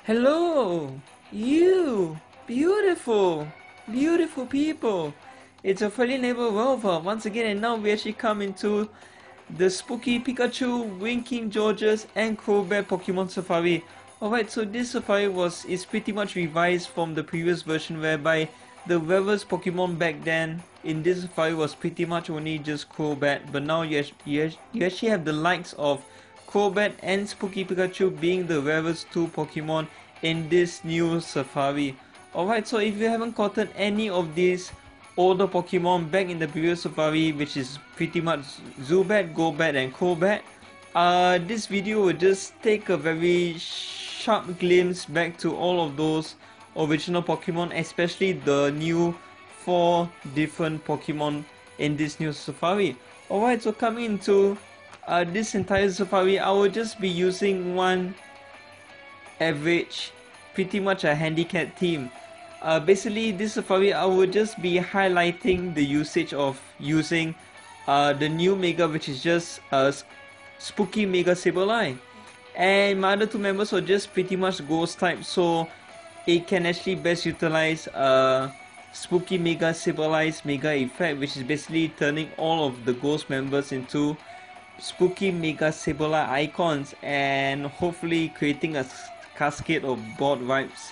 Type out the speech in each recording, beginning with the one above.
Hello, you beautiful, beautiful people. It's a friendly neighbor Welva once again, and now we actually come into the spooky Pikachu, Winking Georges, and Crobat Pokemon Safari. Alright, so this safari is pretty much revised from the previous version, whereby the rarest Pokemon back then in this safari was pretty much only just Crobat, but now you actually have the likes of Crobat and Spooky Pikachu being the rarest two Pokemon in this new safari. Alright, so if you haven't gotten any of these older Pokemon back in the previous safari, which is pretty much Zubat, Golbat and Crobat, this video will just take a very sharp glimpse back to all of those original Pokemon, especially the new 4 different Pokemon in this new safari. Alright, so coming into this entire safari, I will just be using one average, pretty much a handicap team. Basically, this safari I will just be highlighting the usage of using the new Mega, which is just Spooky Mega Sableye, and my other two members are just pretty much Ghost type, so it can actually best utilize Spooky Mega Sableye's Mega effect, which is basically turning all of the Ghost members into Spooky Mega Sableye icons, and hopefully creating a cascade of board vibes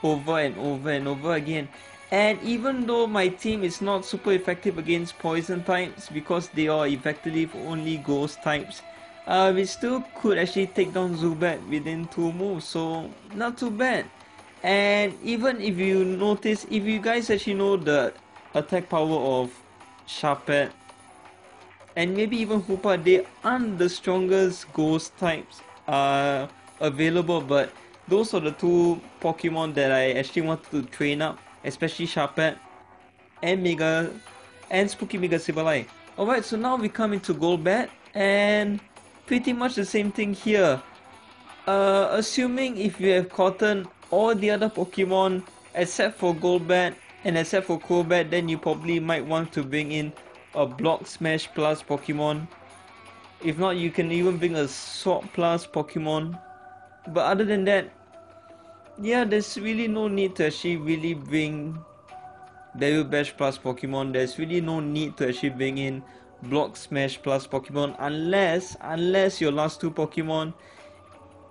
over and over and over again. And even though my team is not super effective against poison types because they are effectively only ghost types, we still could actually take down Zubat within 2 moves, so not too bad. And even if you notice, if you guys actually know the attack power of Sharpet and maybe even Hoopa, they aren't the strongest ghost types available, but those are the 2 Pokemon that I actually wanted to train up, especially Sharpet and Spooky Mega Sableye. Alright, so now we come into Golbat, and pretty much the same thing here. Assuming if you have gotten all the other Pokemon except for Golbat and except for Crobat, then you probably might want to bring in a Block Smash Plus Pokemon. If not, you can even bring a Sword Plus Pokemon. But other than that, yeah, there's really no need to actually really bring Devil Bash Plus Pokemon. There's really no need to actually bring in Block Smash Plus Pokemon unless your last 2 Pokemon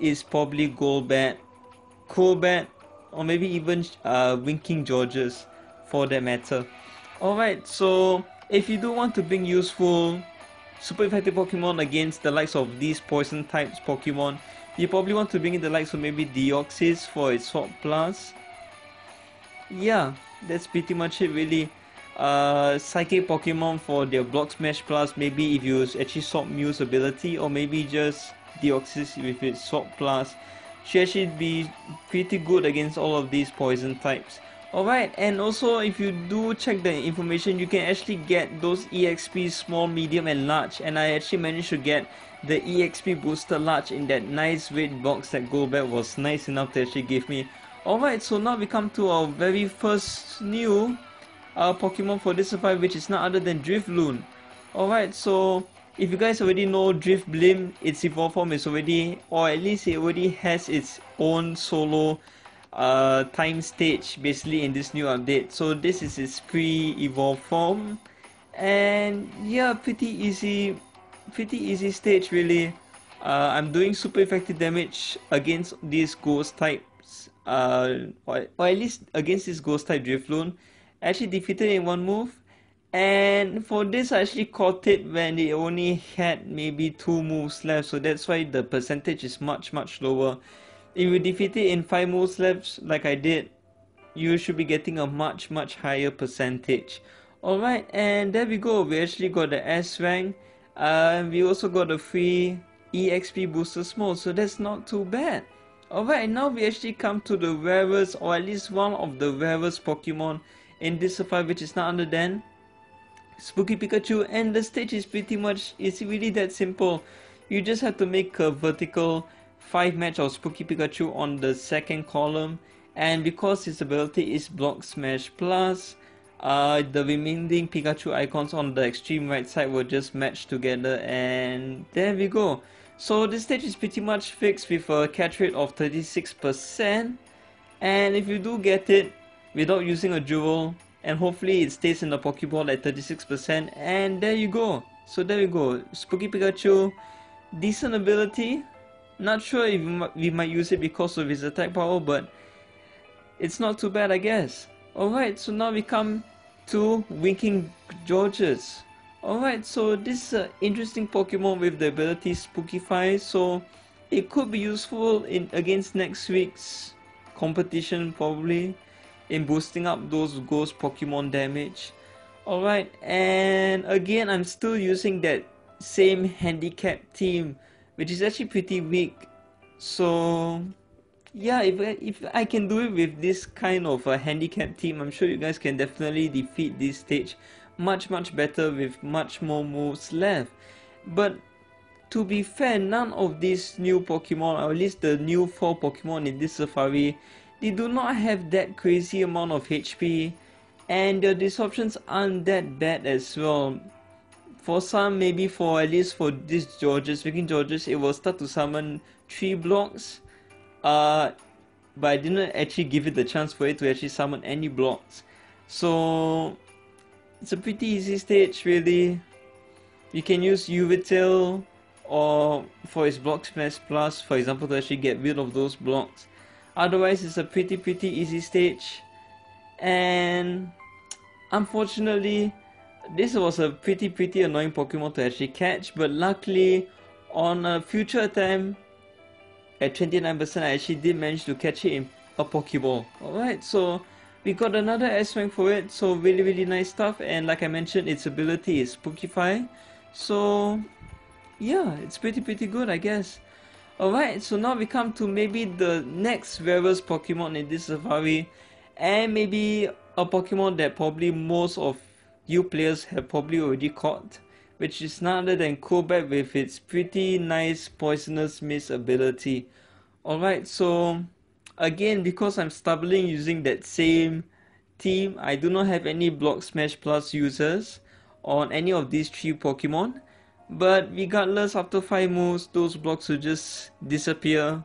is probably Golbat, Crobat, or maybe even Winking Georges for that matter. Alright, so if you do want to bring useful super effective Pokemon against the likes of these poison types Pokemon, you probably want to bring in the likes of maybe Deoxys for its Sword Plus. Yeah, that's pretty much it really. Psychic Pokemon for their Block Smash Plus, maybe if you actually swap Mew's ability, or maybe just Deoxys with its Sword Plus, should actually be pretty good against all of these poison types. Alright, and also if you do check the information, you can actually get those EXP small, medium and large, and I actually managed to get the EXP booster large in that nice red box that Golbat was nice enough to actually give me. Alright, so now we come to our very first new Pokemon for this safari, which is none other than Drifloon. Alright, so if you guys already know Drifblim, its evolved form is already, or at least it already has its own solo time stage basically in this new update. So this is its pre-evolved form, and yeah, pretty easy stage really. I'm doing super effective damage against these ghost types, or at least against this ghost type Drifloon. Actually defeated in 1 move, and for this I actually caught it when it only had maybe 2 moves left, so that's why the percentage is much lower. If you defeat it in 5 moves left like I did, you should be getting a much higher percentage. Alright, and there we go, we actually got the S rank. We also got a free EXP booster small, so that's not too bad. Alright, and now we actually come to the rarest, or at least one of the rarest Pokemon in this safari, which is none other than Spooky Pikachu. And the stage is pretty much, it's really that simple. You just have to make a vertical 5 match of Spooky Pikachu on the 2nd column, and because his ability is Block Smash Plus, the remaining Pikachu icons on the extreme right side will just match together, and there we go. So this stage is pretty much fixed with a catch rate of 36%, and if you do get it without using a jewel, and hopefully it stays in the Pokeball at 36%, and there you go. So there you go, Spooky Pikachu, decent ability. Not sure if we might use it because of his attack power, but it's not too bad, I guess. Alright, so now we come to Winking Gourgeist. Alright, so this is an interesting Pokemon with the ability Spookify, so it could be useful against next week's competition, probably, in boosting up those ghost Pokemon damage. Alright, and again, I'm still using that same handicap team, which is actually pretty weak. So yeah, if I can do it with this kind of a handicap team, I'm sure you guys can definitely defeat this stage much better with much more moves left. But to be fair, none of these new Pokemon, or at least the new 4 Pokemon in this Safari, they do not have that crazy amount of HP, and the disruptions aren't that bad as well. For some, maybe at least for this Winking Gourgeist, it will start to summon 3 blocks. But I didn't actually give it the chance for it to actually summon any blocks. So it's a pretty easy stage, really. You can use Yveltal or for its Block Smash Plus, for example, to actually get rid of those blocks. Otherwise, it's a pretty easy stage. And unfortunately, this was a pretty annoying Pokemon to actually catch, but luckily on a future attempt at 29%, I actually did manage to catch it in a Pokeball. Alright, so we got another S-Rank for it, so really nice stuff, and like I mentioned, its ability is Spookify, so yeah, it's pretty good, I guess. Alright, so now we come to maybe the next rarest Pokemon in this Safari, and maybe a Pokemon that probably most of you players have probably already caught, which is none other than Crobat with its pretty nice Poisonous Mist ability. Alright, so again, because I'm stubbornly using that same team, I do not have any Block Smash Plus users on any of these 3 Pokemon, but regardless, after 5 moves, those blocks will just disappear.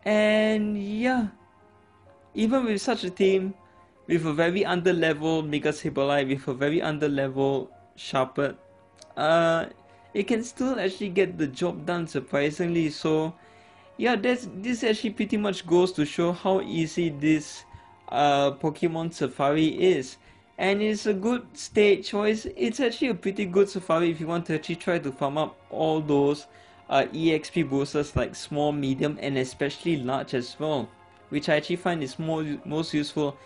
And yeah, even with such a team, with a very under-level Mega Sableye, with a very under-level Sharpet, it can still actually get the job done, surprisingly. So yeah, this actually pretty much goes to show how easy this Pokemon Safari is. And it's a good stage, or it's actually a pretty good Safari if you want to actually try to farm up all those EXP boosters, like small, medium, and especially large as well, which I actually find is most useful.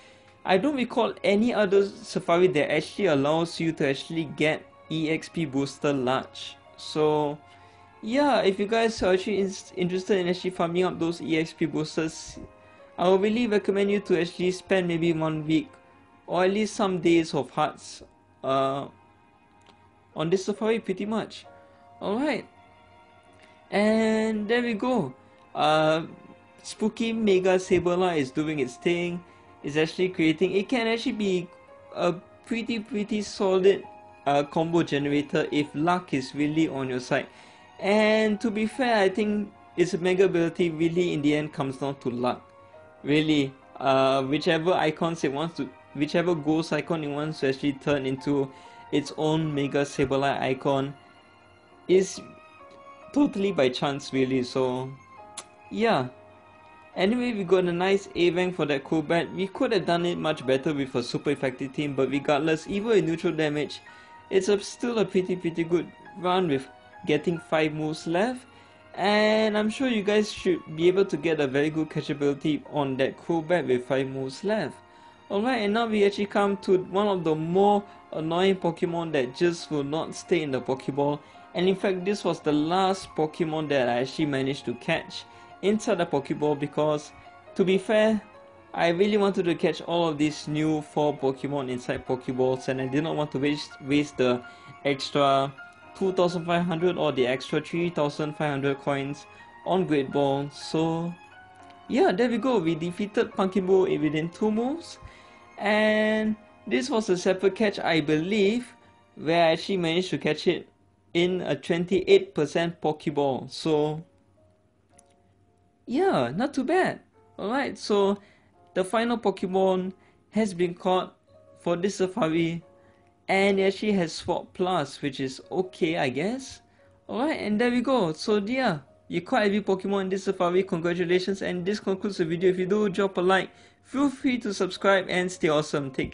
I don't recall any other Safari that actually allows you to actually get EXP booster large. So yeah, if you guys are actually interested in actually farming up those EXP boosters, I would really recommend you to actually spend maybe 1 week or at least some days of hearts on this Safari, pretty much. Alright, and there we go. Spooky Mega Sableye is doing its thing. It's actually it can actually be a pretty solid combo generator if luck is really on your side. And to be fair, I think its mega ability really in the end comes down to luck. Really, whichever ghost icon it wants to actually turn into its own Mega Sableye icon is totally by chance, really. So yeah. Anyway, we got a nice A-Rank for that Crobat. We could have done it much better with a super effective team, but regardless, even with neutral damage, it's still a pretty good run with getting 5 moves left. And I'm sure you guys should be able to get a very good catchability on that Crobat with 5 moves left. Alright, and now we actually come to one of the more annoying Pokemon that just will not stay in the Pokeball. And in fact, this was the last Pokemon that I actually managed to catch inside the Pokeball, because to be fair, I really wanted to catch all of these new 4 Pokemon inside Pokeballs, and I did not want to waste the extra 2,500 or the extra 3,500 coins on Great Ball. So yeah, there we go. We defeated Pumpkinball within 2 moves, and this was a separate catch, I believe, where I actually managed to catch it in a 28% Pokeball. So yeah, not too bad. Alright, so the final Pokemon has been caught for this safari, and it actually has Sword Plus, which is okay, I guess. Alright, and there we go. So yeah, you caught every Pokemon in this safari. Congratulations, and this concludes the video. If you do, drop a like, feel free to subscribe, and stay awesome. Take care.